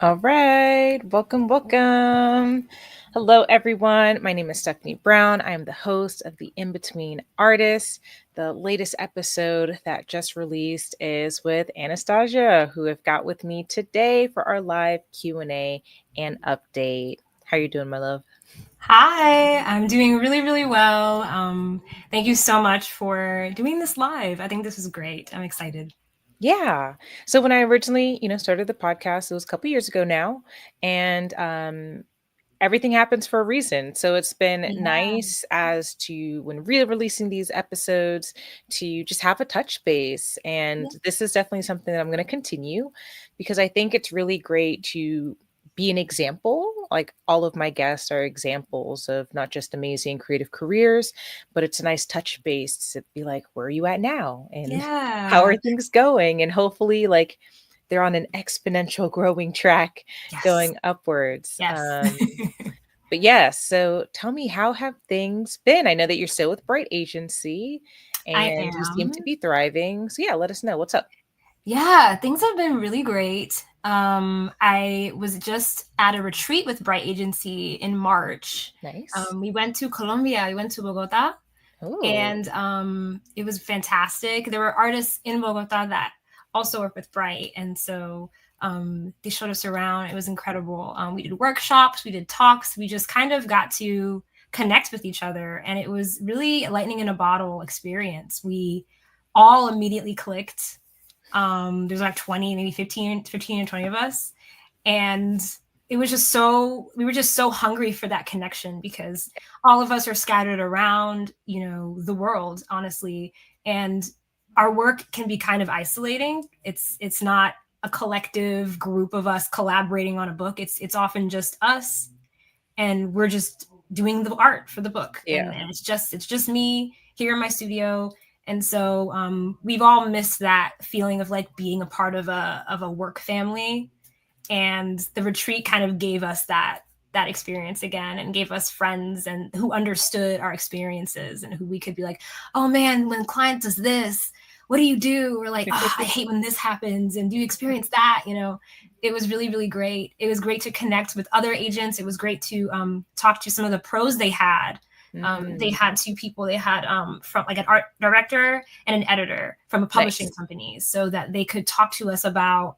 All right, welcome. Hello, everyone. My name is Stephanie Brown. I am the host of the In Between Artists. The latest episode that just released is with Anastasia, who I've got with me today for our live Q&A and update. How are you doing, my love? Hi, I'm doing really, really well. Thank you so much for doing this live. I think this is great. I'm excited. Yeah. So when I originally, started the podcast, it was a couple years ago now, and everything happens for a reason. So it's been Yeah. nice as to when re-releasing these episodes to just have a touch base. And Yeah. this is definitely something that I'm going to continue because I think it's really great to be an example. Like all of my guests are examples of not just amazing creative careers, but it's a nice touch base to be like, where are you at now? And how are Yeah. things going? And hopefully, like, they're on an exponential growing track Yes. going upwards. Yes. But yeah, so tell me, how have things been? I know that you're still with Bright Agency I and you seem to am. be thriving. So yeah, let us know what's up. Yeah, things have been really great. I was just at a retreat with Bright Agency in March. Nice. We went to Colombia, we went to Bogota, Oh, and it was fantastic. There were artists in Bogota that also work with Bright, and so they showed us around. It was incredible. We did workshops, we did talks, we just kind of got to connect with each other, and it was really a lightning in a bottle experience. We all immediately clicked. There's like 20, maybe 15 or 20 of us, and it was just so we were just so hungry for that connection because all of us are scattered around, the world, honestly, and our work can be kind of isolating. It's not a collective group of us collaborating on a book. It's often just us, and we're just doing the art for the book, and, yeah. and it's just me here in my studio. And so we've all missed that feeling of like being a part of a work family, and the retreat kind of gave us that experience again, and gave us friends and who understood our experiences, and who we could be like, oh man, when client does this, what do you do? We're like, oh, I hate when this happens, and do you experience that? It was really, really great. It was great to connect with other agents. It was great to talk to some of the pros they had. They Mm, had two people. They had from like an art director and an editor from a publishing nice. company, so that they could talk to us about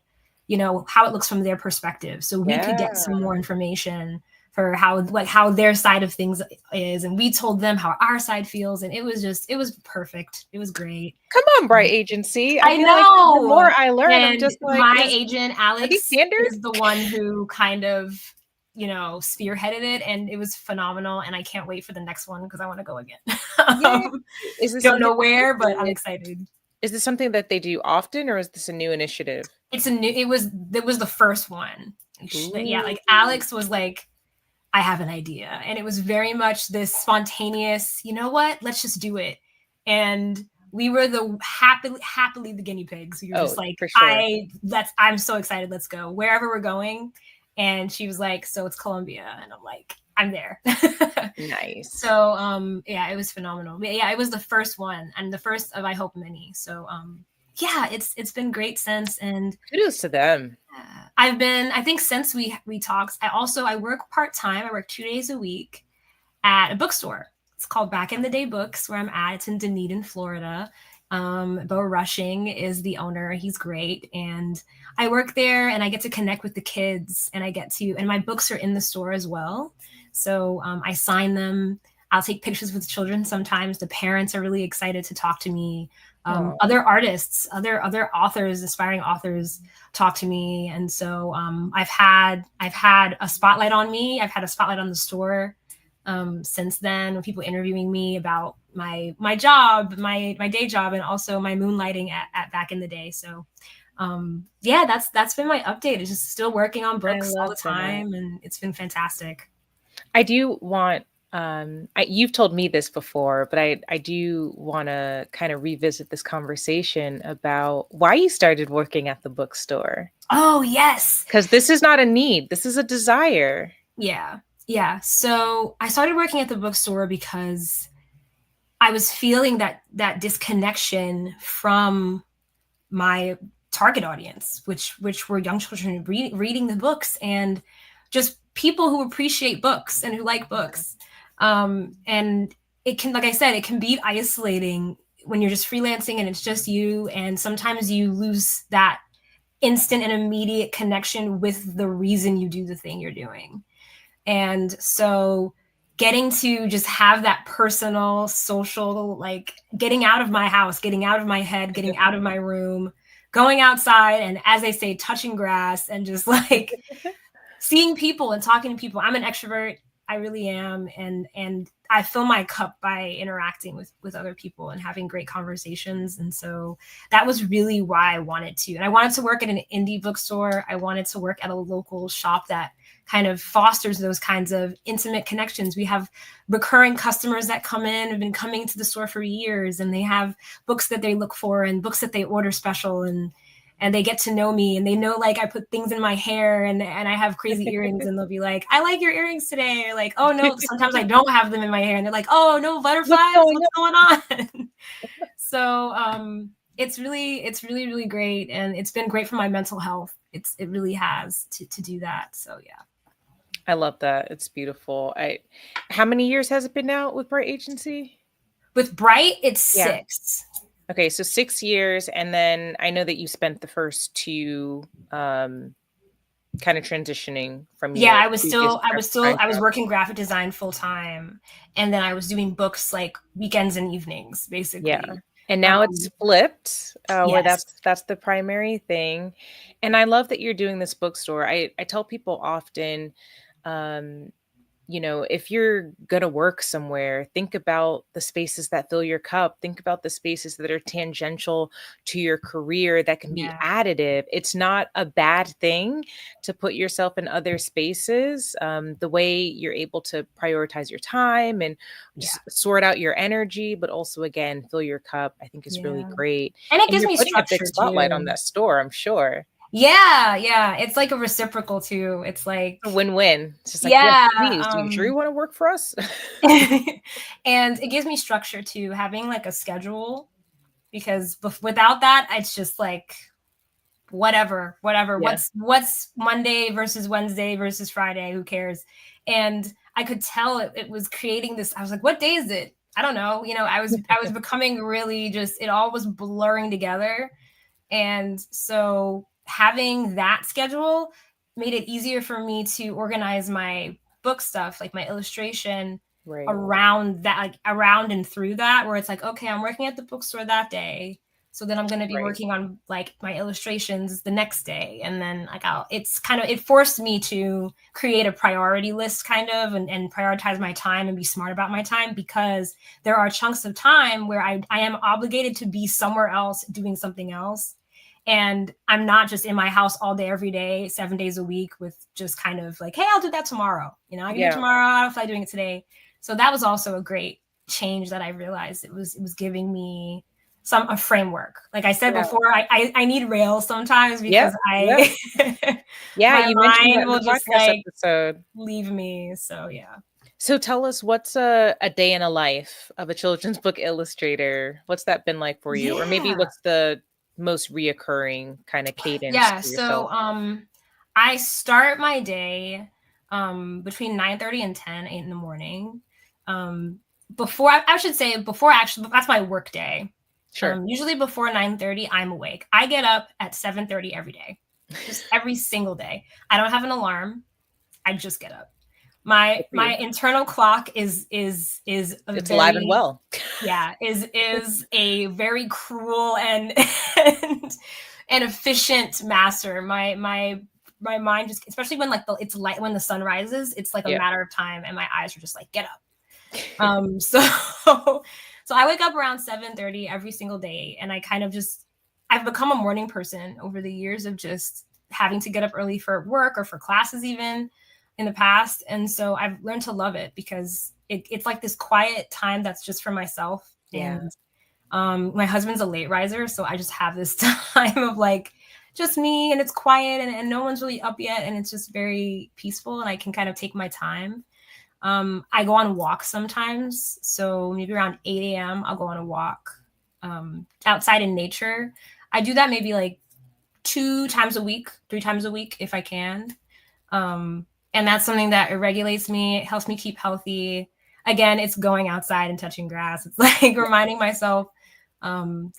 how it looks from their perspective, so we could get Yeah. some more information for how their side of things is, and we told them how our side feels, and it was perfect. It was great. Come on, Bright Agency. I I feel like the know. more I learn, I'm And just like, my agent are these Alex standard? is the one who kind of spearheaded it, and it was phenomenal, and I can't wait for the next one because I want to go again. Yeah. Is this Don't something know that they where, but I'm did? excited. Is this something that they do often, or is this a new initiative? It was the first one. Yeah, Ooh. like Alex was like, I have an idea. And it was very much this spontaneous, you know what? Let's just do it. And we were the happily the guinea pigs. We were just Oh, like, for sure. I'm so excited. Let's go wherever we're going. And she was like, so it's Colombia. And I'm like, I'm there. Nice. So yeah, it was phenomenal. But yeah, it was the first one, and the first of I hope many. So yeah, it's been great since. And Kudos to them. I think since we talked, I work part-time. I work 2 days a week at a bookstore. It's called Back in the Day Books, where I'm at. It's in Dunedin, Florida. Bo Rushing is the owner. He's great. And I work there, and I get to connect with the kids, and and my books are in the store as well. So I sign them. I'll take pictures with children sometimes. The parents are really excited to talk to me. Oh, Other artists, other authors, aspiring authors talk to me. And so I've had a spotlight on me. I've had a spotlight on the store since then, when people interviewing me about my job, my day job, and also my moonlighting at Back in the Day. So yeah, that's been my update. It's just still working on I books all love the that. time, and it's been fantastic. I do want, you've told me this before, but I do want to kind of revisit this conversation about why you started working at the bookstore. Oh yes. Because this is not a need, this is a desire. Yeah. Yeah. So I started working at the bookstore because I was feeling that disconnection from my target audience, which were young children reading the books, and just people who appreciate books and who like books. And it can, like I said, it can be isolating when you're just freelancing and it's just you, and sometimes you lose that instant and immediate connection with the reason you do the thing you're doing. And so getting to just have that personal, social, like getting out of my house, getting out of my head, getting out of my room, going outside, and as they say, touching grass, and just like seeing people and talking to people. I'm an extrovert. I really am. And I fill my cup by interacting with other people and having great conversations. And so that was really why I wanted to. And I wanted to work at an indie bookstore. I wanted to work at a local shop that kind of fosters those kinds of intimate connections. We have recurring customers that come in, have been coming to the store for years, and they have books that they look for and books that they order special, and they get to know me, and they know, like, I put things in my hair, and I have crazy earrings, and they'll be like, I like your earrings today. Or like, oh no, sometimes I don't have them in my hair, and they're like, oh no, butterflies, what's going on? So it's really, really great. And it's been great for my mental health. It really has to do that. So yeah. I love that. It's beautiful. How many years has it been now with Bright Agency? With Bright, it's 6. Okay, so 6 years, and then I know that you spent the first 2 kind of transitioning from your I was working graphic design full time, and then I was doing books like weekends and evenings, basically. Yeah. And now it's flipped, where Yes. that's the primary thing. And I love that you're doing this bookstore. I tell people often, you know, if you're going to work somewhere, think about the spaces that fill your cup. Think about the spaces that are tangential to your career that can be additive. It's not a bad thing to put yourself in other spaces. The way you're able to prioritize your time and just sort out your energy, but also, again, fill your cup, I think is really great. And it gives you're me putting a structure big spotlight too on that store, I'm sure. Yeah. It's like a reciprocal too. It's like a win-win. It's just like, yes, please, do you sure you want to work for us? And it gives me structure too, having like a schedule, because without that, it's just like whatever. What's Monday versus Wednesday versus Friday? Who cares? And I could tell it was creating this. I was like, what day is it? I don't know. You know, I was becoming really just, it all was blurring together. And so having that schedule made it easier for me to organize my book stuff, like my illustration, around that, like around and through that, where it's like, okay, I'm working at the bookstore that day, so then I'm going to be working on like my illustrations the next day. And then like it forced me to create a priority list kind of, and prioritize my time and be smart about my time, because there are chunks of time where I am obligated to be somewhere else doing something else. And I'm not just in my house all day, every day, 7 days a week, with just kind of like, hey, I'll do that tomorrow. You know, I can do it tomorrow. I don't feel like doing it today. So that was also a great change that I realized it was giving me a framework. Like I said before, I need rails sometimes, because my you mind will that just like episode. Leave me. So yeah. So tell us, what's a day in a life of a children's book illustrator? What's that been like for you? Or maybe what's the most reoccurring kind of cadence for yourself? So I start my day between 9:30 and 10 in the morning. Before actually, that's my work day. Sure. Usually before 9:30, I'm awake. I get up at 7:30 every day, just every single day. I don't have an alarm. I just get up. My internal clock is alive and well. Yeah, is a very cruel and efficient master. My mind just, especially when like it's light, when the sun rises, it's like a matter of time, and my eyes are just like, get up. So I wake up around 7:30 every single day, and I kind of I've become a morning person over the years of just having to get up early for work or for classes even in the past. And so I've learned to love it, because it's like this quiet time that's just for myself. And my husband's a late riser, so I just have this time of like just me, and it's quiet, and no one's really up yet, and it's just very peaceful, and I can kind of take my time. I go on walks sometimes. So maybe around 8 a.m. I'll go on a walk outside in nature. I do that maybe like 2 times a week, 3 times a week if I can. And that's something that it regulates me. It helps me keep healthy. Again, it's going outside and touching grass. It's like reminding myself,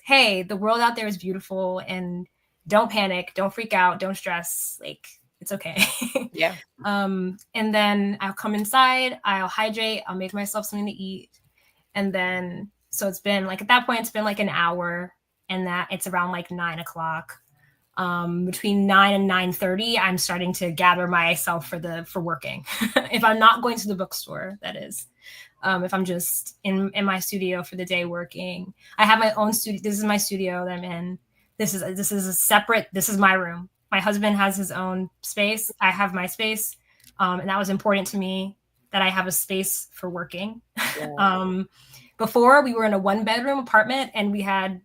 hey, the world out there is beautiful, and don't panic, don't freak out, don't stress. Like, it's okay. Yeah. And then I'll come inside, I'll hydrate, I'll make myself something to eat. And then, so it's been like, at that point, it's been like an hour, and that it's around like 9 o'clock. Between 9 and 9:30, I'm starting to gather myself for working. If I'm not going to the bookstore, that is. If I'm just in my studio for the day working, I have my own studio. This is my studio that I'm in. This is a separate. This is my room. My husband has his own space. I have my space, and that was important to me that I have a space for working. Yeah. Before, we were in a 1-bedroom apartment, and we had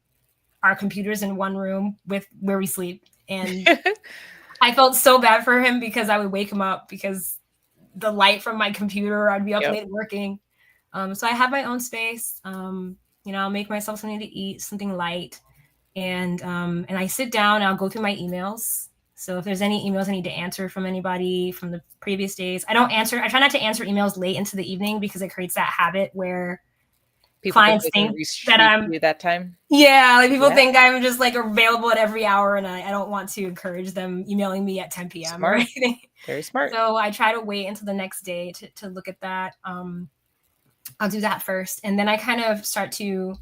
our computers in one room with where we sleep. And I felt so bad for him because I would wake him up because the light from my computer, I'd be up late working. So I have my own space. I'll make myself something to eat, something light. And I sit down, I'll go through my emails. So if there's any emails I need to answer from anybody from the previous days, I try not to answer emails late into the evening because it creates that habit where people clients think that I'm that time. Yeah, like people think I'm just like available at every hour, and I don't want to encourage them emailing me at 10 p.m. Smart. or anything. Very smart. So I try to wait until the next day to look at that. I'll do that first, and then I kind of start to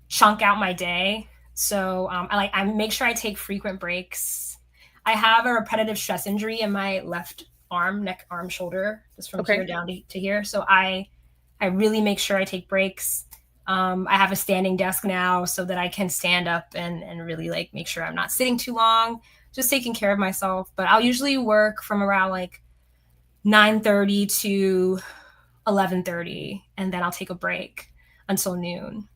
chunk out my day. So I make sure I take frequent breaks. I have a repetitive stress injury in my left arm, neck, arm, shoulder, just from here down to here. So I really make sure I take breaks. I have a standing desk now so that I can stand up and really like make sure I'm not sitting too long, just taking care of myself. But I'll usually work from around like 9:30 to 11:30, and then I'll take a break until noon.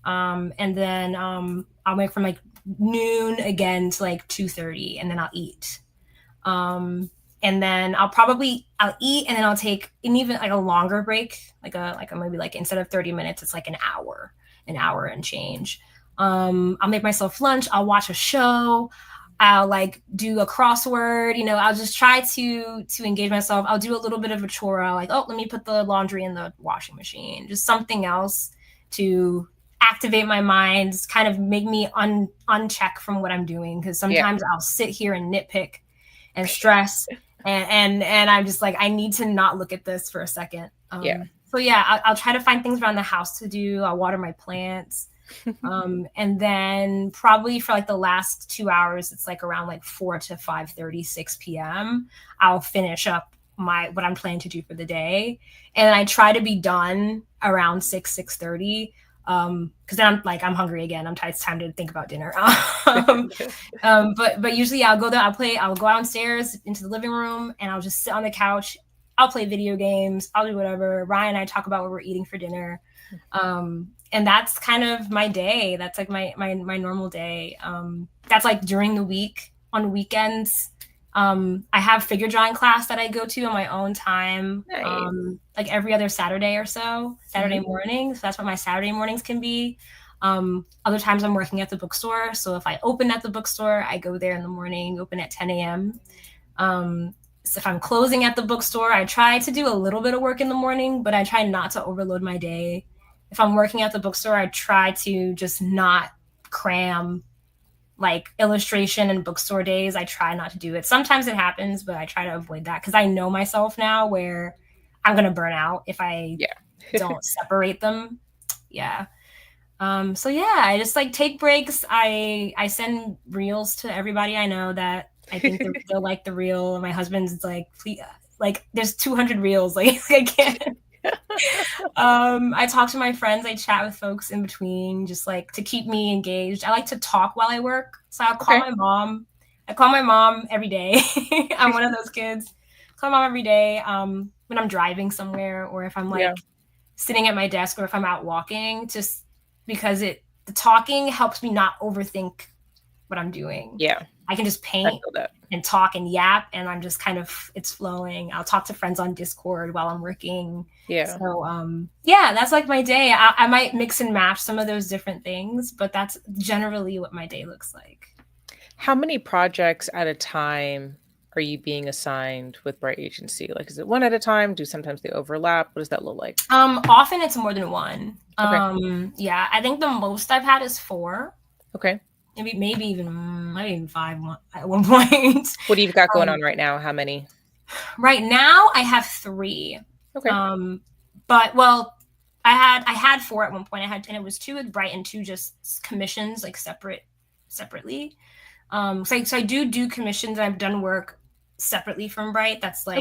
And then I'll make from like noon again to like 2:30, and then I'll eat. And then I'll eat, and then I'll take even like a longer break, like a maybe like instead of 30 minutes, it's like an hour and change. I'll make myself lunch. I'll watch a show. I'll like do a crossword. I'll just try to engage myself. I'll do a little bit of a chore. I'll like, let me put the laundry in the washing machine. Just something else to activate my mind, kind of make me uncheck from what I'm doing. Because sometimes I'll sit here and nitpick and stress. And I'm just like, I need to not look at this for a second. So I'll try to find things around the house to do. I'll water my plants. And then probably for like the last 2 hours, it's like around like 4 to 5:30, 6 p.m. I'll finish up what I'm planning to do for the day. And I try to be done around 6:30. Because then I'm hungry again. It's time to think about dinner. But usually I'll go there, I'll go downstairs into the living room, and I'll just sit on the couch. I'll play video games. I'll do whatever. Ryan and I talk about what we're eating for dinner. And that's kind of my day. That's like my normal day. That's like during the week. On weekends, I have figure drawing class that I go to on my own time. Nice. Like every other Saturday or so, Saturday morning. So that's what my Saturday mornings can be. Other times I'm working at the bookstore. So if I open at the bookstore, I go there in the morning, open at 10 a.m. So if I'm closing at the bookstore, I try to do a little bit of work in the morning, but I try not to overload my day. If I'm working at the bookstore, I try to just not cram like illustration and bookstore days. I try not to do it. Sometimes it happens, but I try to avoid that because I know myself now where I'm going to burn out if I don't separate them. Yeah. I just like take breaks. I send reels to everybody I know that I think they'll like the reel. And my husband's like, please, like there's 200 reels. Like I can't. I talk to my friends. I chat with folks in between, just like to keep me engaged. I like to talk while I work. So I'll call my mom. I call my mom every day. I'm one of those kids. Call my mom every day when I'm driving somewhere, or if I'm like sitting at my desk, or if I'm out walking, just because the talking helps me not overthink what I'm doing. Yeah. I can just paint and talk and yap, and I'm just kind of, it's flowing. I'll talk to friends on Discord while I'm working. Yeah. So, that's like my day. I might mix and match some of those different things, but that's generally what my day looks like. How many projects at a time are you being assigned with Bright Agency? Like, is it one at a time? Do sometimes they overlap? What does that look like? Often it's more than one. Okay. Yeah, I think the most I've had is 4. Okay. Maybe even 5 at one point. What do you got going Um, on right now? How many? right now I have 3. Okay. But well, I had 4 at one point. And it was 2 with Bright and 2 just commissions, like separately. So I do commissions, and I've done work separately from Bright. That's like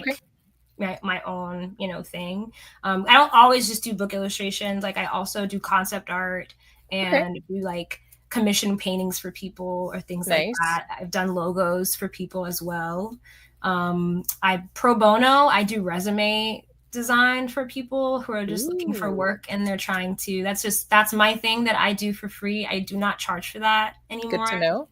Okay. my own, thing. I don't always just do book illustrations. Like I also do concept art Okay. and do like commission paintings for people or things like Nice. that. I've done logos for people as well. I pro bono, I do resume design for people who are just looking for Ooh, work and they're trying to, that's my thing that I do for free. I do not charge for that good to anymore.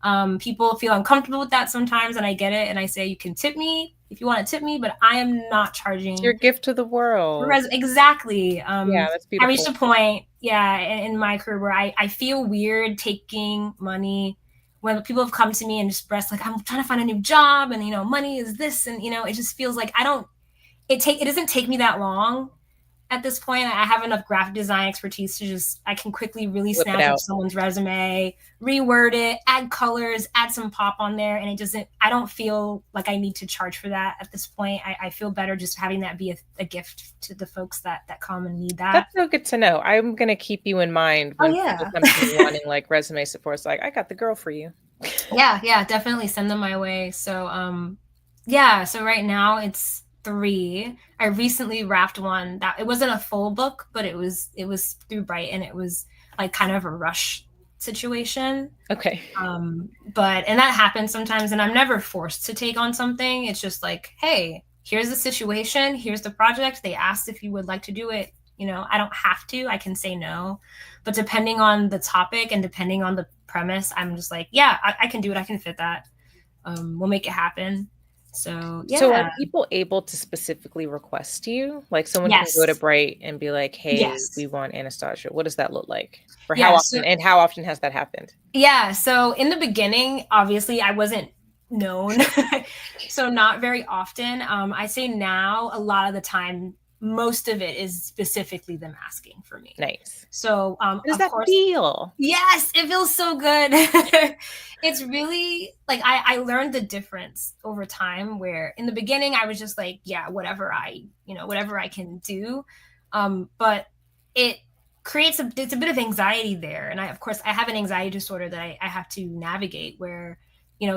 know. People feel uncomfortable with that sometimes, and I get it. And I say, you can tip me if you want to tip me, but I am not It's your charging. gift to the world. Exactly. Yeah, that's I reached beautiful. a point, yeah, in my career where I feel weird taking money when people have come to me and expressed like, I'm trying to find a new job, and money is this, and it just feels like it doesn't take me that long at this point. I have enough graphic design expertise to I can quickly really Whip it snatch up out. someone's resume, reword it, add colors, add some pop on there. And I don't feel like I need to charge for that at this point. I feel better just having that be a gift to the folks that come and need that. That's so good to know. I'm gonna keep you in mind Oh when people yeah. come to me wanting like resume support. It's like, I got the girl for you. Yeah, definitely send them my way. So yeah, so right now it's 3. I recently wrapped one that it wasn't a full book, but it was through Bright, and it was like kind of a rush situation. Okay. But and that happens sometimes, and I'm never forced to take on something. It's just like, hey, here's the situation, here's the project. They asked if you would like to do it. I don't have to. I can say no. But depending on the topic and depending on the premise, I'm just like, yeah, I can do it. I can fit that. We'll make it happen. So So are yeah. people able to specifically request you? Like someone can go to Yes. Bright and be like, hey, we Yes. want Anastasia. What does that look like? Or how Yeah. So often, and how often has that happened? yeah. So in the beginning, obviously I wasn't known. So not very often. I say now a lot of the time, most of it is specifically them asking for me. Nice. So How does of that course, feel? yes, it feels so good. It's really like I learned the difference over time, where in the beginning I was just like, yeah, whatever I can do. But it it's a bit of anxiety there. And of course I have an anxiety disorder that I have to navigate, where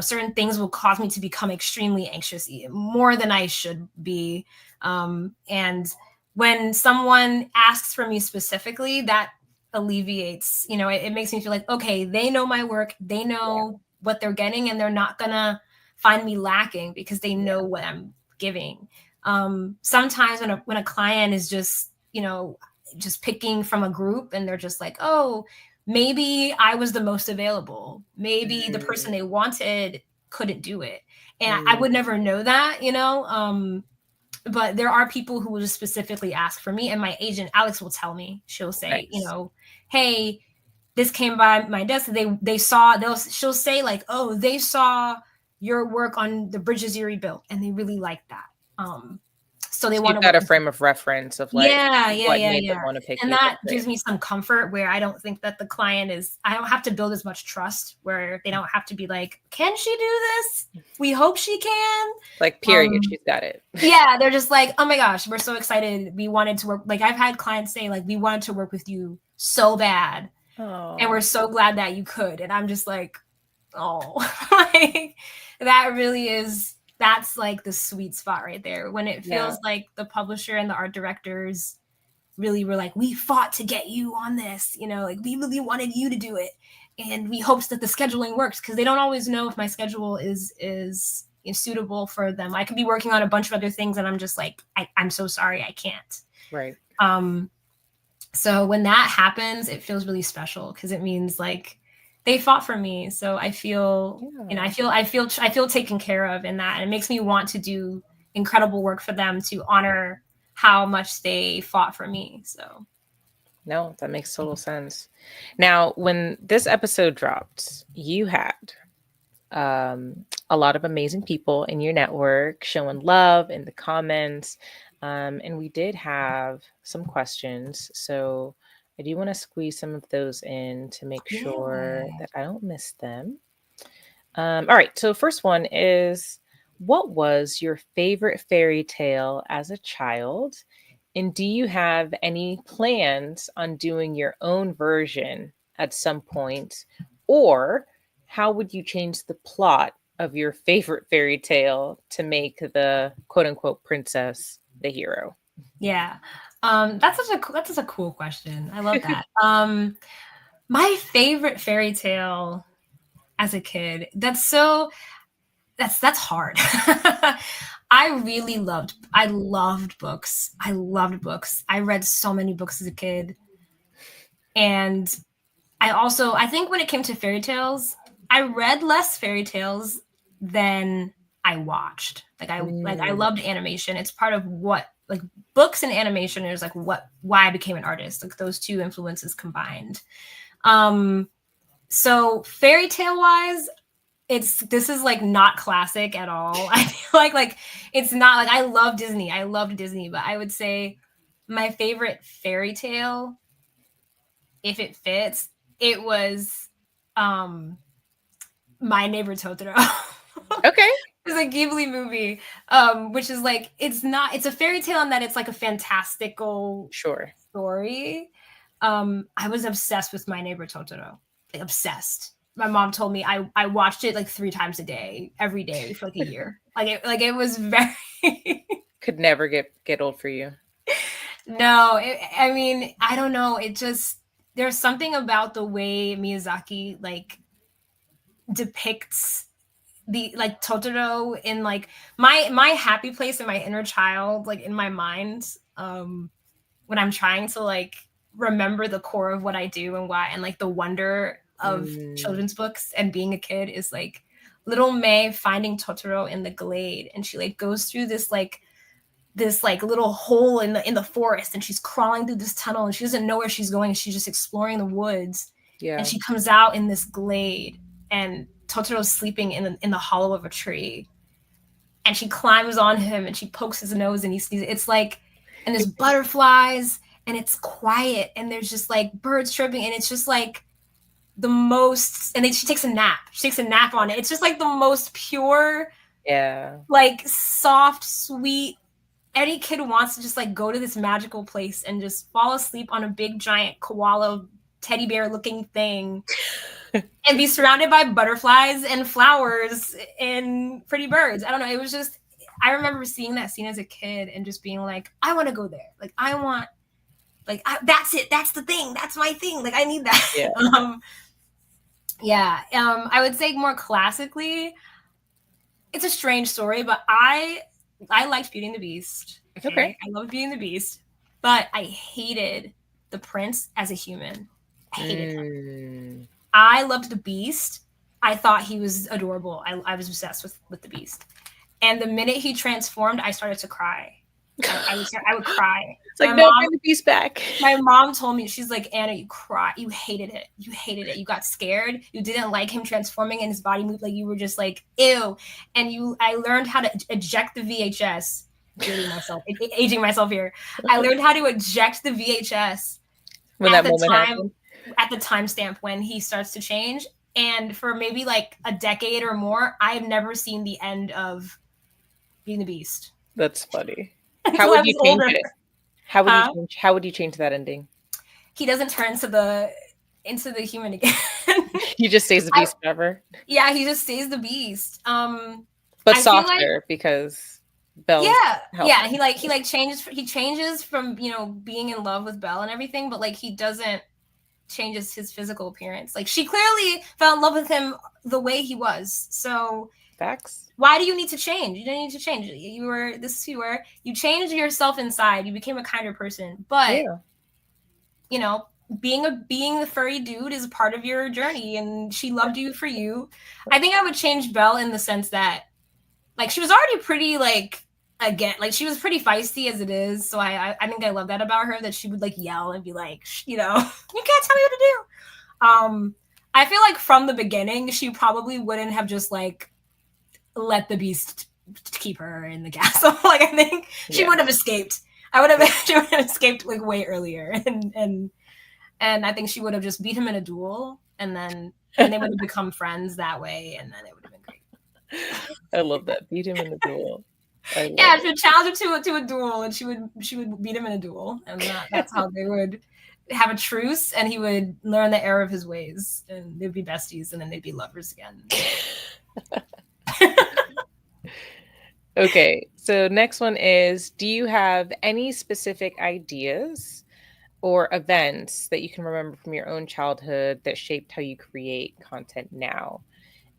certain things will cause me to become extremely anxious, more than I should be. And when someone asks for me specifically, that alleviates, it makes me feel like, okay, they know my work, they know what they're getting, and they're not gonna find me lacking because they know what I'm giving. Sometimes when a client is just picking from a group, and they're just like, oh, maybe I was the most available, maybe the person they wanted couldn't do it, and I would never know that. But there are people who will just specifically ask for me, and my agent Alex will tell me. She'll say, Nice. hey, this came by my desk. She'll say like, oh, they saw your work on the bridges you rebuilt, and they really like that. So they So want you've to got work a with frame of reference of like yeah, what made them want to pick and you. that That's gives me some comfort, where I don't think that the client I don't have to build as much trust, where they don't have to be like, can she do this? We hope she can. like, period. She's got it. Yeah, they're just like, oh my gosh, we're so excited. We wanted to work. Like I've had clients say like, we wanted to work with you so bad, and we're so glad that you could. And I'm just like, oh, like that really that's like the sweet spot right there, when it feels like the publisher and the art directors really were like, we fought to get you on this, like we really wanted you to do it, and we hoped that the scheduling works, because they don't always know if my schedule is suitable for them. I could be working on a bunch of other things, and I'm just like, I'm so sorry, I can't. Right. So when that happens, it feels really special, because it means like they fought for me. So I feel, I feel taken care of in that. And it makes me want to do incredible work for them, to honor how much they fought for me. So no, that makes total sense. Now, when this episode dropped, you had a lot of amazing people in your network showing love in the comments. And we did have some questions. So I do want to squeeze some of those in to make sure Yeah. that I don't miss them. All right. So, first one is, what was your favorite fairy tale as a child? And do you have any plans on doing your own version at some point? Or how would you change the plot of your favorite fairy tale to make the quote unquote princess the hero? Yeah. That's such a cool question. I love that. My favorite fairy tale as a kid. That's hard. I loved books. I loved books. I read so many books as a kid. And I think when it came to fairy tales, I read less fairy tales than I watched. I Mm, loved animation. It's part of what, like, books and animation is like why I became an artist. Like those two influences combined. Um so fairy tale wise, this is like not classic at all. I feel like it's not like I love Disney. I loved Disney, but I would say my favorite fairy tale, if it fits, it was um My Neighbor Totoro. okay. It's a Ghibli movie, which is like it's a fairy tale in that it's like a fantastical Sure. story. I was obsessed with My Neighbor Totoro, like obsessed. My mom told me I watched it like 3 times a day, every day for like a year. It was very Could never get old for you. no. I mean, I don't know. There's something about the way Miyazaki like depicts the like Totoro in like my happy place in my inner child, like in my mind, when I'm trying to like remember the core of what I do and why, and like the wonder of Mm, children's books and being a kid is like little May finding Totoro in the glade, and she like goes through this like little hole in the forest, and she's crawling through this tunnel, and she doesn't know where she's going. She's just exploring the woods, and yeah. she comes out in this glade, and Totoro's sleeping in the hollow of a tree, and she climbs on him, and she pokes his nose, and he sneezes. It's like, and there's butterflies, and it's quiet, and there's just like birds chirping, and it's just like the most. And then she takes a nap. She takes a nap on it. It's just like the most pure, Yeah. like soft, sweet. Any kid wants to just like go to this magical place and just fall asleep on a big giant koala teddy bear looking thing and be surrounded by butterflies and flowers and pretty birds. I don't know. It was just, I remember seeing that scene as a kid and just being like, I want to go there. Like, I want, that's it. That's the thing. That's my thing. Like, I need that. Yeah. Yeah. I would say more classically, it's a strange story, but I liked Beauty and the Beast. Okay. Okay. I loved Beauty and the Beast, but I hated the prince as a human. I hated him. Mm, I loved the Beast. I thought he was adorable. I was obsessed with the Beast. And the minute he transformed, I started to cry. I would cry. it's like, no, bring the beast back. My mom told me, she's like, Anna, you cried. You hated it. You hated it. You got scared. You didn't like him transforming and his body moved. Like, you were just like, ew. And I learned how to eject the VHS. Aging myself here. I learned how to eject the VHS When at that the moment time, happened. at the timestamp when he starts to change. And for maybe like a decade or more, I have never seen the end of Being the Beast. That's funny. How Until I would you was change older. it? How would you Huh? change? How would you change that ending? He doesn't turn into the human again. He just stays the I, beast forever, yeah, he just stays the beast. but I feel like, softer because Belle's yeah, yeah, helping. he changes from, being in love with Belle and everything, but like he doesn't changes his physical appearance. Like, she clearly fell in love with him the way he was. So Facts. why do you need to change? You don't need to change. You changed yourself inside. You became a kinder person. But, Yeah. you know, being the furry dude is a part of your journey, and she loved you for you. I think I would change Belle in the sense that, like, she was already pretty, like, again, like, she was pretty feisty as it is. So I think I love that about her, that she would like yell and be like, you can't tell me what to do. I feel like from the beginning, she probably wouldn't have just like let the beast keep her in the castle. Like I think she would have escaped. She would have escaped like way earlier, and I think she would have just beat him in a duel, and they would have become friends that way, and then it would have been great. I love that. Beat him in a duel. Yeah, she would challenge him to a duel, and she would beat him in a duel, and that's how they would have a truce, and he would learn the error of his ways, and they'd be besties, and then they'd be lovers again. Okay, so next one is, do you have any specific ideas or events that you can remember from your own childhood that shaped how you create content now?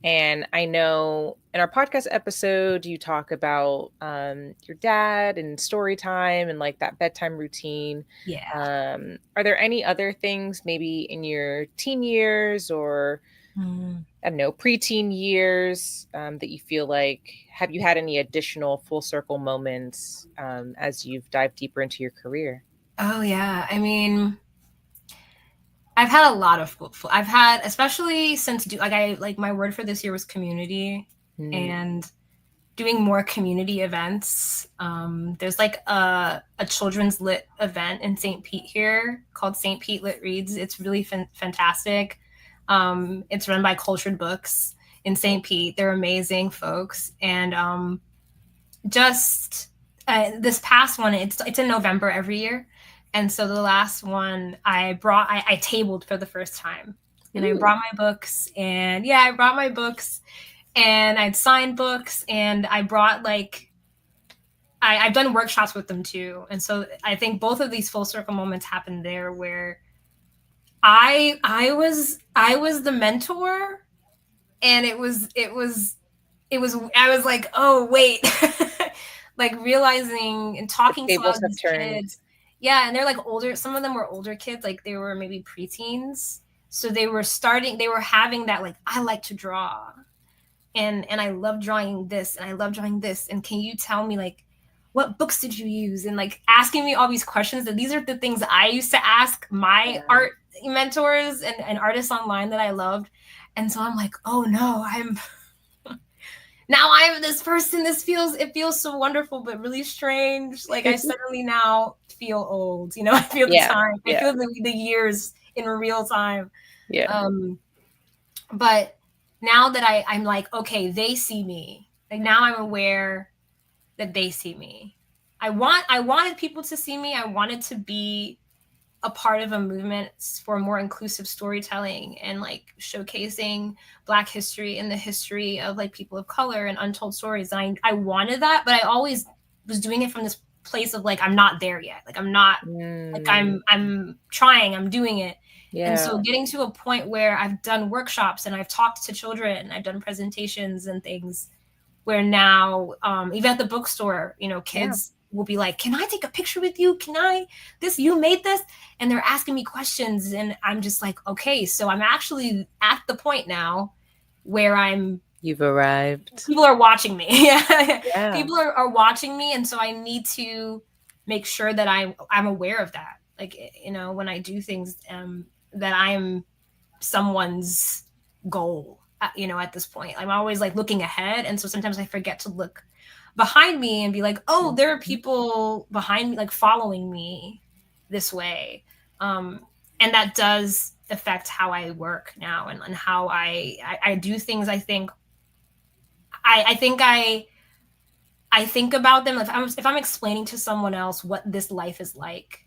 And I know in our podcast episode, you talk about your dad and story time and like that bedtime routine. Yeah. Are there any other things maybe in your teen years or I don't know, preteen years that you feel like, have you had any additional full circle moments as you've dived deeper into your career? Oh yeah. I mean, I've had a lot of I've had, especially since like my word for this year was community, and doing more community events. There's like a children's lit event in St. Pete here called St. Pete Lit Reads. It's really fantastic. It's run by Cultured Books in St. Pete. They're amazing folks, and just this past one, it's in November every year. And so the last one I tabled for the first time, and I brought my books, and I brought my books, and I'd signed books, and I brought like, I've done workshops with them too. And so I think both of these full circle moments happened there, where I was the mentor, and I was like, oh wait, like realizing and talking to a lot of these kids. Yeah, and they're like older. Some of them were older kids, like they were maybe preteens. So they were having that like, I like to draw, and I love drawing this, and I love drawing this, and can you tell me like what books did you use, and like asking me all these questions. That these are the things that I used to ask my art mentors and artists online that I loved. And so I'm like, oh no, now I'm this person. It feels so wonderful, but really strange. Like I suddenly now feel old, I feel the time. I feel the years in real time. Yeah. But now that I'm like, okay, they see me. Like now I'm aware that they see me. I wanted people to see me. I wanted to be a part of a movement for more inclusive storytelling and like showcasing Black history and the history of like people of color and untold stories. And I wanted that, but I always was doing it from this place of like, I'm not there yet. Like I'm not like I'm trying, I'm doing it. Yeah. And so getting to a point where I've done workshops and I've talked to children and I've done presentations and things where now, even at the bookstore, kids will be like, can I take a picture with you? You made this? And they're asking me questions. And I'm just like, okay, so I'm actually at the point now where you've arrived. People are watching me. Yeah. People are watching me. And so I need to make sure that I'm aware of that. Like, when I do things, that I am someone's goal, at this point. I'm always like looking ahead. And so sometimes I forget to look behind me and be like, oh, there are people behind me, like following me this way. And that does affect how I work now and how I do things. I think about them. If I'm explaining to someone else what this life is like,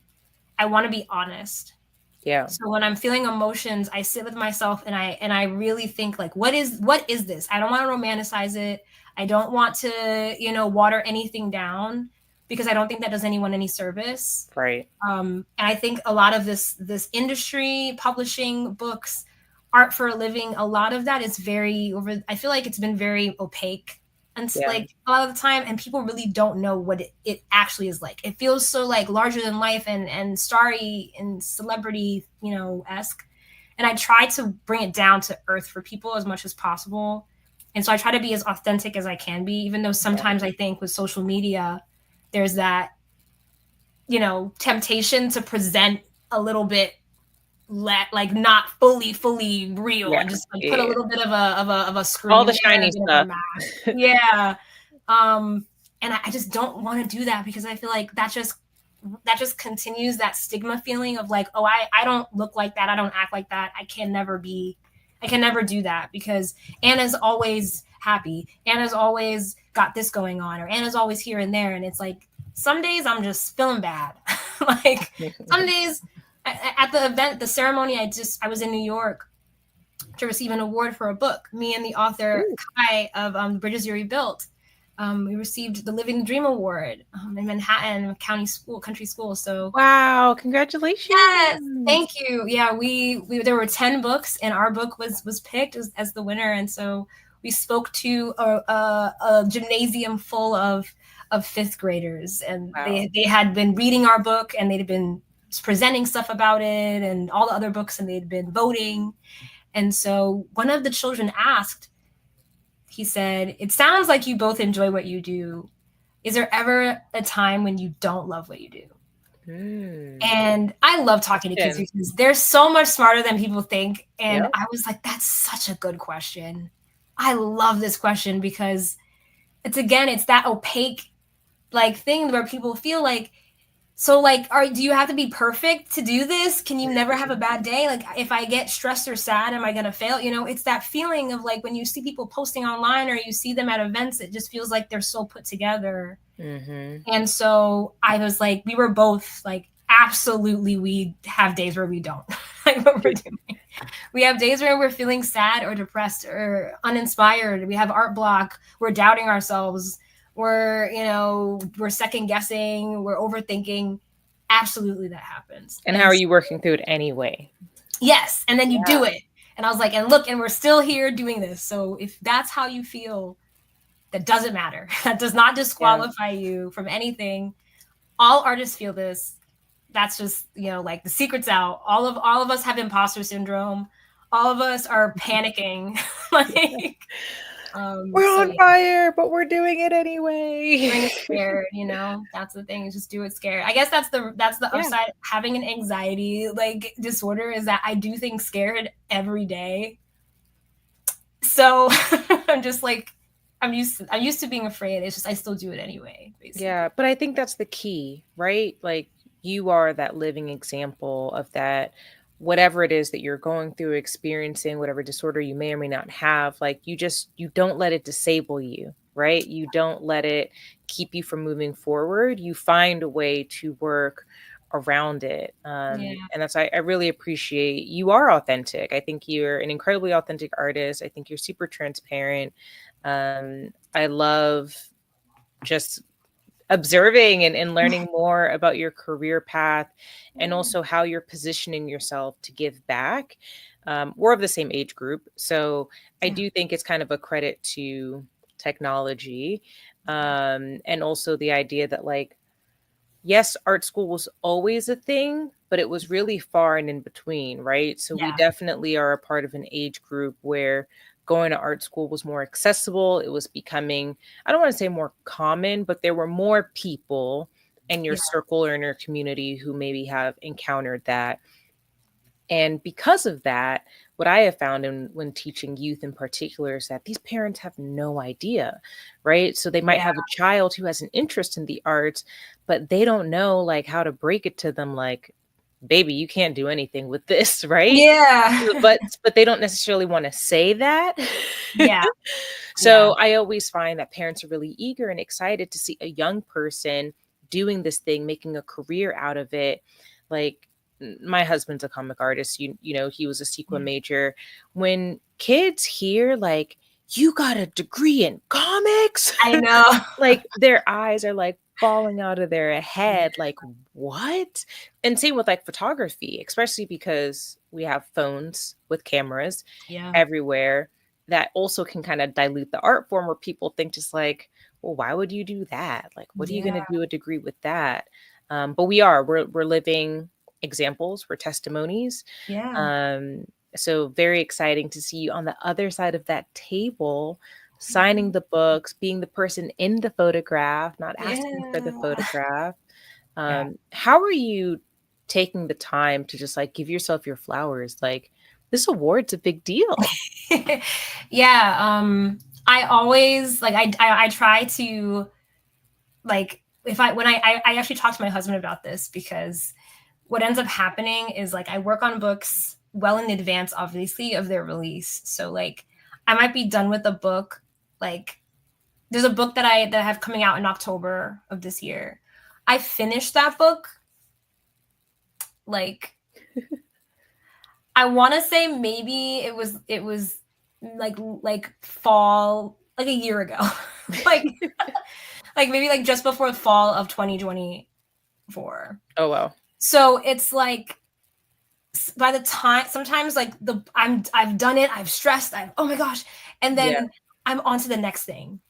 I want to be honest. Yeah. So when I'm feeling emotions, I sit with myself and I really think like, what is this? I don't want to romanticize it. I don't want to, water anything down, because I don't think that does anyone any service. Right. And I think a lot of this industry, publishing books, art for a living, a lot of that is I feel like it's been very opaque. And like a lot of the time, and people really don't know what it actually is like. It feels so like larger than life and starry and celebrity, esque. And I try to bring it down to earth for people as much as possible. And so I try to be as authentic as I can be, even though sometimes I think with social media, there's that, temptation to present a little bit not fully real, Yeah. and just like put a Yeah. little bit of a All screen the there, shiny a bit of a stuff. mask. Yeah. And I just don't want to do that, because I feel like that just continues that stigma feeling of like, oh, I don't look like that, I don't act like that, I can never do that, because Anna's always happy, Anna's always got this going on, or Anna's always here and there. And it's like, some days I'm just feeling bad. Like, some days at the event, the ceremony, I was in New York to receive an award for a book. Me and the author Ooh. Kai of Bridges You Rebuilt, we received the Living the Dream Award in Manhattan Country School. So Wow, yes, congratulations. thank you. Yeah, we there were 10 books, and our book was picked as the winner. And so we spoke to a gymnasium full of fifth graders, and Wow. they had been reading our book, and they'd been presenting stuff about it and all the other books, and they'd been voting. And so one of the children asked, he said, "It sounds like you both enjoy what you do. Is there ever a time when you don't love what you do?" Mm. And I love talking to kids, Question. because they're so much smarter than people think. And Yep. I was like, that's such a good question. I love this question, because it's that opaque like thing where people feel like, so like, do you have to be perfect to do this? Can you never have a bad day? Like, if I get stressed or sad, am I going to fail? It's that feeling of like, when you see people posting online, or you see them at events, it just feels like they're so put together. Mm-hmm. And so I was like, we were both like, absolutely, we have days where we don't like what we're doing. We have days where we're feeling sad or depressed or uninspired. We have art block. We're doubting ourselves. We're second guessing. We're overthinking. Absolutely, that happens. And how And are you working through it anyway? yes, and then you Yeah. do it. And I was like, and look, and we're still here doing this. So if that's how you feel, that doesn't matter. That does not Yeah. disqualify you from anything. All artists feel this. That's just, like, the secret's out. All of us have imposter syndrome. All of us are panicking. Like, We're so on yeah, fire, but we're doing it anyway. doing it scared, that's the thing, is just do it scared. I guess that's the Yeah. upside. Having an anxiety like disorder is that I do things scared every day. So I'm just like, I'm used to being afraid. It's just I still do it anyway, Yeah, basically. but I think that's the key, right? Like you are that living example of that, whatever it is that you're going through, experiencing, whatever disorder you may or may not have, like you don't let it disable you, right? You don't let it keep you from moving forward. You find a way to work around it. Yeah, And that's I really appreciate you are authentic. I think you're an incredibly authentic artist. I think you're super transparent. I love just observing and learning more about your career path and yeah, also how you're positioning yourself to give back. We're of the same age group, so I yeah, do think it's kind of a credit to technology, and also the idea that like yes, art school was always a thing, but it was really far and in between, right? So we yeah, definitely are a part of an age group where going to art school was more accessible. It was becoming, I don't want to say more common, but there were more people in your yeah, circle or in your community who maybe have encountered that. And because of that, what I have found when teaching youth in particular is that these parents have no idea, right? So they might yeah, have a child who has an interest in the arts, but they don't know like how to break it to them like, baby, you can't do anything with this, right? yeah, But they don't necessarily want to say that. yeah, yeah, So I always find that parents are really eager and excited to see a young person doing this thing, making a career out of it. Like my husband's a comic artist, you know, he was a sequel yeah. major. When kids hear like you got a degree in comics, I know. like their eyes are like falling out of their head like what? And same with like photography, especially because we have phones with cameras Yeah, everywhere that also can kind of dilute the art form where people think just like, well, why would you do that? Like, what are you going yeah, to do a degree with that? But we're living examples, we're testimonies. yeah, um, so very exciting to see you on the other side of that table, signing mhm, the books, being the person in the photograph, not asking for the yeah, photograph. yeah. How are you taking the time to just like give yourself your flowers. Like this award's a big deal. Yeah. I always like I try to like if I when I actually talked to my husband about this because what ends up happening is like I work on books well in advance, obviously, of their release. So like I might be done with a book. Like there's a book that I have coming out in October of this year. I finished that book like I want to say maybe it was like fall like a year ago. like like maybe like just before fall of 2024. Oh wow. So it's like by the time sometimes like I've done it, I've stressed, oh my gosh, and then I'm on to the next thing,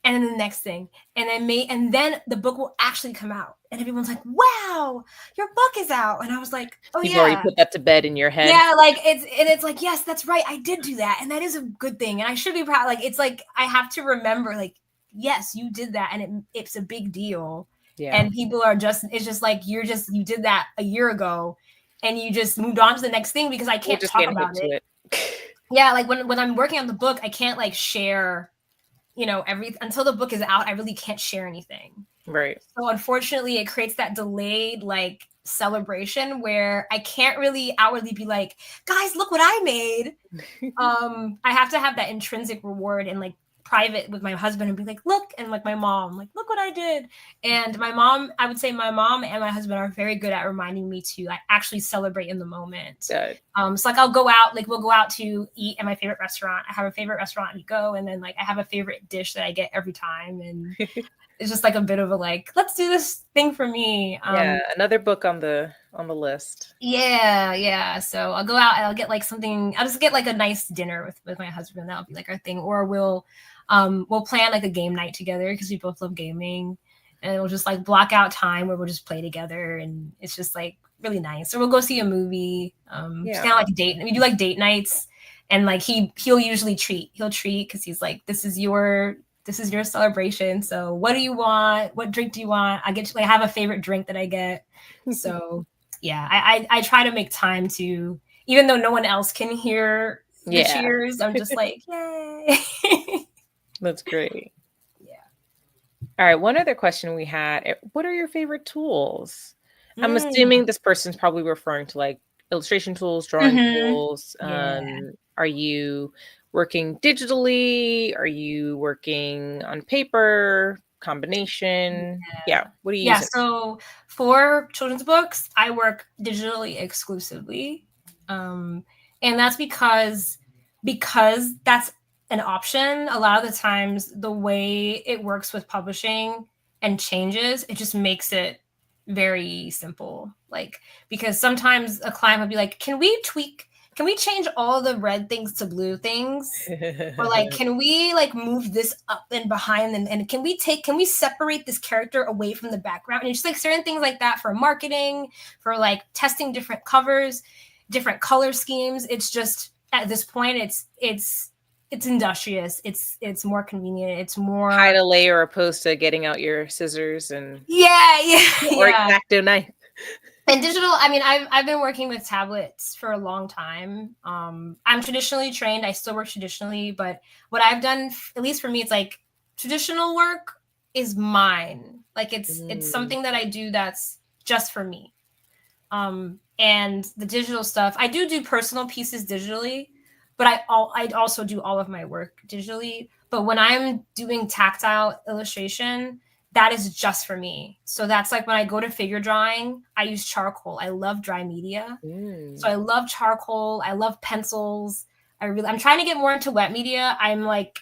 and then the next thing, and then the book will actually come out, and everyone's like, "Wow, your book is out," and I was like, "Oh You've already put that to bed in your head. Yeah, like it's like yes, that's right, I did do that, and that is a good thing, and I should be proud." Like it's like I have to remember, like yes, you did that, and it's a big deal. Yeah. And people are it's just like you did that a year ago and you just moved on to the next thing because I can't talk about it. Yeah, like when I'm working on the book, I can't like share, until the book is out, I really can't share anything. Right. So unfortunately, it creates that delayed like celebration where I can't really outwardly be like, guys, look what I made. I have to have that intrinsic reward and like private with my husband and be like, look, and like my mom, like, look what I did. And my mom, I would say my mom and my husband are very good at reminding me to like, actually celebrate in the moment. Good. So like I'll go out, like we'll go out to eat at my favorite restaurant. I have a favorite restaurant we go, and then like I have a favorite dish that I get every time, and it's just like a bit of a like, let's do this thing for me. Another book on the list. Yeah. So I'll go out and I'll get like something. I'll just get like a nice dinner with my husband. That'll be like our thing. Or we'll plan like a game night together because we both love gaming, and we'll just like block out time where we'll just play together, and it's just like really nice. Or we'll go see a movie. It's kind of like a date. We do like date nights, and like he'll usually treat because he's like, this is your celebration. So what do you want? What drink do you want? I get to like have a favorite drink that I get. So yeah, I try to make time to, even though no one else can hear the cheers, I'm just like, yay. That's great. Yeah. All right. One other question we had. What are your favorite tools? I'm assuming this person's probably referring to like illustration tools, drawing tools. Are you working digitally? Are you working on paper? Combination? Yeah. What are you using? So for children's books, I work digitally exclusively. And that's because that's an option. A lot of the times the way it works with publishing and changes, it just makes it very simple. Like, because sometimes a client would be like, can we change all the red things to blue things? Or like, can we like move this up and behind and can we separate this character away from the background? And just like certain things like that for marketing, for like testing different covers, different color schemes. It's just at this point, it's industrious. It's more convenient. It's more hide a layer opposed to getting out your scissors and or X-Acto knife. And digital, I mean, I've been working with tablets for a long time. I'm traditionally trained. I still work traditionally, but what I've done, at least for me, it's like traditional work is mine. Like it's something that I do that's just for me. And the digital stuff, I do personal pieces digitally, but I also do all of my work digitally. But when I'm doing tactile illustration, that is just for me. So that's like when I go to figure drawing, I use charcoal. I love dry media. So I love charcoal. I love pencils. I'm trying to get more into wet media. I'm like,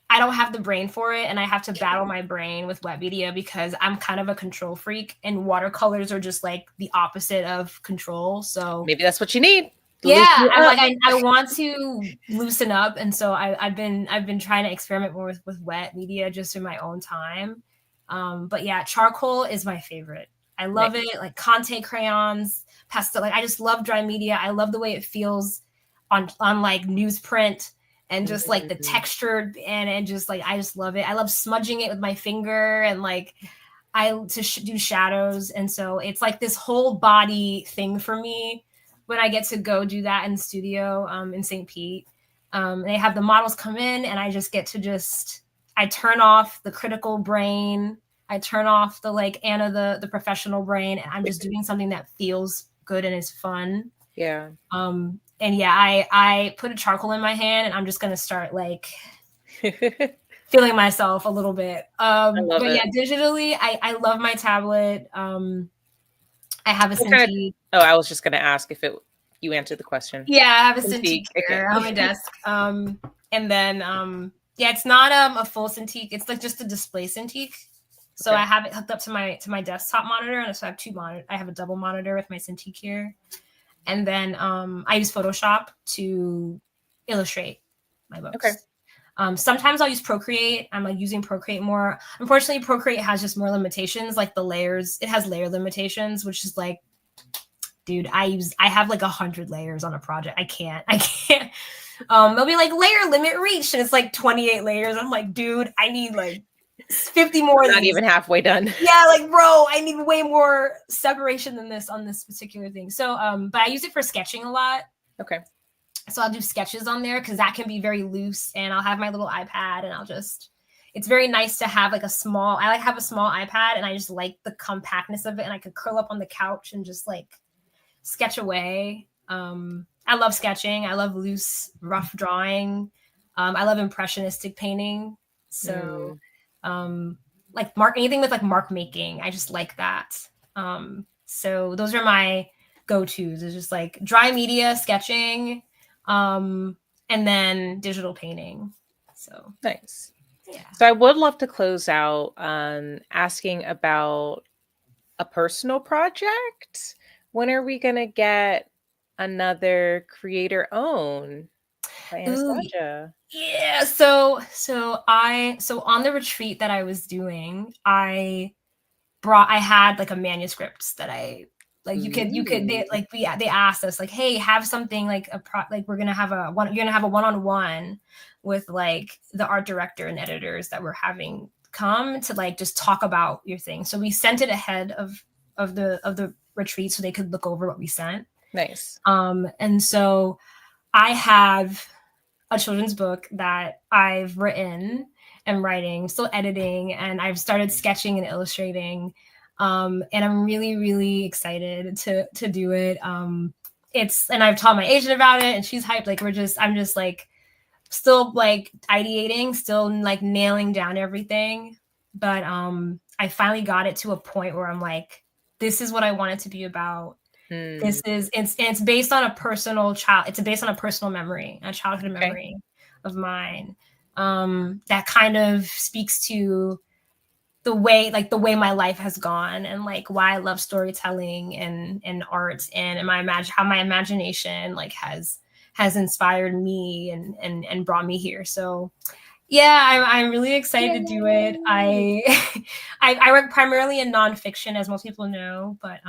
I don't have the brain for it. And I have to battle my brain with wet media because I'm kind of a control freak, and watercolors are just like the opposite of control. So maybe that's what you need. I'm like, I want to loosen up. And so I've been trying to experiment more with wet media just in my own time. But yeah, charcoal is my favorite. I love it. Like Conte crayons, pastel. Like I just love dry media. I love the way it feels on like newsprint, and just like the texture and just like, I just love it. I love smudging it with my finger, and like, do shadows, and so it's like this whole body thing for me when I get to go do that in the studio in St. Pete. They have the models come in, and I just get to I turn off the critical brain. I turn off the like Anna the professional brain, and I'm just doing something that feels good and is fun. Yeah. And yeah, I put a charcoal in my hand, and I'm just gonna start like feeling myself a little bit. I love But it. yeah, digitally, I love my tablet. I have a What kind of, Cintiq. oh, I was just going to ask if you answered the question. Yeah, I have a Cintiq, Cintiq okay. here on my desk. And then yeah, it's not a full Cintiq. It's like just a display Cintiq. So Okay. I have it hooked up to my desktop monitor, and so I have two monitors. I have a double monitor with my Cintiq here, and then I use Photoshop to illustrate my books. Okay. Sometimes I'll use Procreate. I'm like using Procreate more. Unfortunately, Procreate has just more limitations, like the layers. It has layer limitations, which is like, dude, I have like 100 layers on a project. I can't. They'll be like layer limit reached, and it's like 28 layers. I'm like, dude, I need like 50 more of Not these. even halfway done. Yeah, like bro, I need way more separation than this on this particular thing. So but I use it for sketching a lot. Okay. So I'll do sketches on there because that can be very loose, and I'll have my little iPad, and it's very nice to have like I like have a small iPad, and I just like the compactness of it, and I could curl up on the couch and just like sketch away. I love sketching. I love loose, rough drawing. I love impressionistic painting. So like anything with like mark making, I just like that. So those are my go-tos. It's just like dry media sketching, and then digital painting. So Nice. yeah. So I would love to close out asking about a personal project. When are we going to get another creator own by Ooh, Anastasia? yeah. So on the retreat that I was doing, I had like a manuscript that I like they asked us like, hey, have something like like you're gonna have a one-on-one with like the art director and editors that we're having come to like just talk about your thing. So we sent it ahead of the retreat so they could look over what we sent. Nice. And so I have a children's book that I've written and writing, still editing, and I've started sketching and illustrating. And I'm really, really excited to do it. And I've told my agent about it, and she's hyped. Like I'm just like still like ideating, still like nailing down everything. But I finally got it to a point where I'm like, this is what I want it to be about. It's based on a personal it's based on a personal memory, a childhood memory of mine, that kind of speaks to the way my life has gone, and like why I love storytelling and art, and how my imagination like has inspired me and brought me here. So yeah, I'm really excited to do it. I work primarily in nonfiction, as most people know, but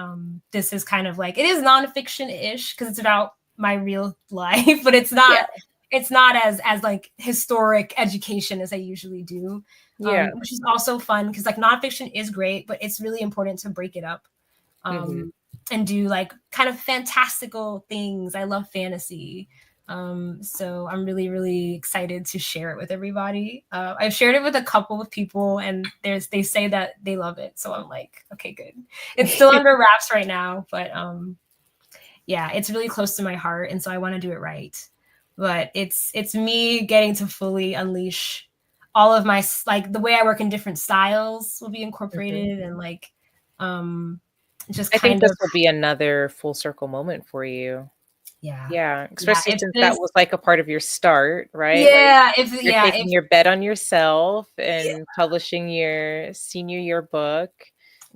this is kind of like, it is nonfiction-ish because it's about my real life, but it's not as like historic education as I usually do. Which is also fun because like nonfiction is great, but it's really important to break it up and do like kind of fantastical things. I love fantasy. So I'm really, really excited to share it with everybody. I've shared it with a couple of people, and they say that they love it. So I'm like, okay, good. It's still under wraps right now, but yeah, it's really close to my heart, and so I want to do it right. But it's me getting to fully unleash all of my, like the way I work in different styles will be incorporated, and like just I think kind this of will be another full circle moment for you. yeah. Yeah, especially since This that was like a part of your start, right? Like yeah, you're taking your bet on yourself and publishing your senior year book.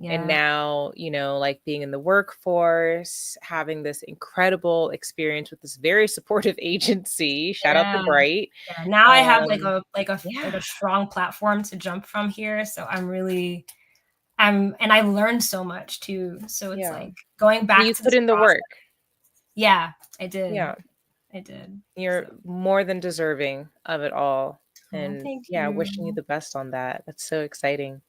And now, like being in the workforce, having this incredible experience with this very supportive agency. Shout out to Bright. Yeah. Now I have like yeah. a strong platform to jump from here. So and I learned so much too. So it's like going back You to put this in the process. work. Yeah, I did. Yeah. I did. You're more than deserving of it all. Oh, And thank yeah, wishing you you. the best on that. That's so exciting.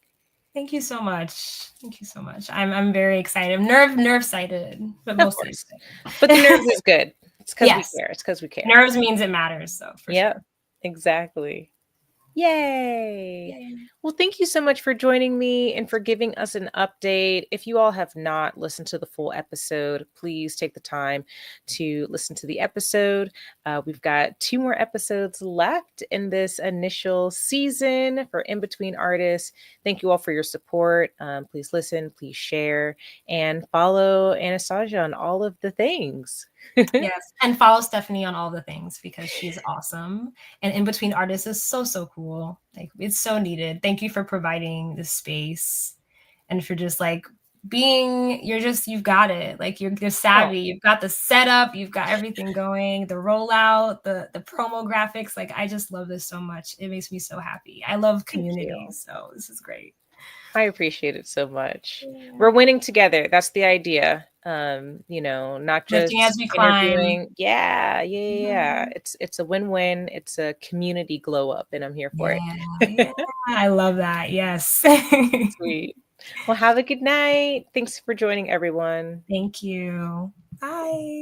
Thank you so much. Thank you so much. I'm very excited. I'm nerve sighted, but Of mostly course. But the nerves is good. It's because we yes. care. It's because we care. Nerves means it matters, so for Yep, sure. exactly. Yay! Yay. Well, thank you so much for joining me and for giving us an update. If you all have not listened to the full episode, please take the time to listen to the episode. We've got 2 more episodes left in this initial season for In Between Artists. Thank you all for your support. Please listen, please share, and follow Anastasia on all of the things. Yes. And follow Stephanie on all the things because she's awesome. And In Between Artists is so, so cool. Like it's so needed. Thank you for providing the space and for just like being, you've got it. Like you're savvy. You've got the setup, you've got everything going, the rollout, the promo graphics. Like I just love this so much. It makes me so happy. I love Thank community. you. So this is great. I appreciate it so much. Yeah. We're winning together. That's the idea. Not Lifting as just we climb. interviewing. Yeah, yeah, yeah. Yeah. Mhm. It's a win-win. It's a community glow up, and I'm here for Yeah, yeah. it. I love that. Yes. Sweet. Well, have a good night. Thanks for joining, everyone. Thank you. Bye.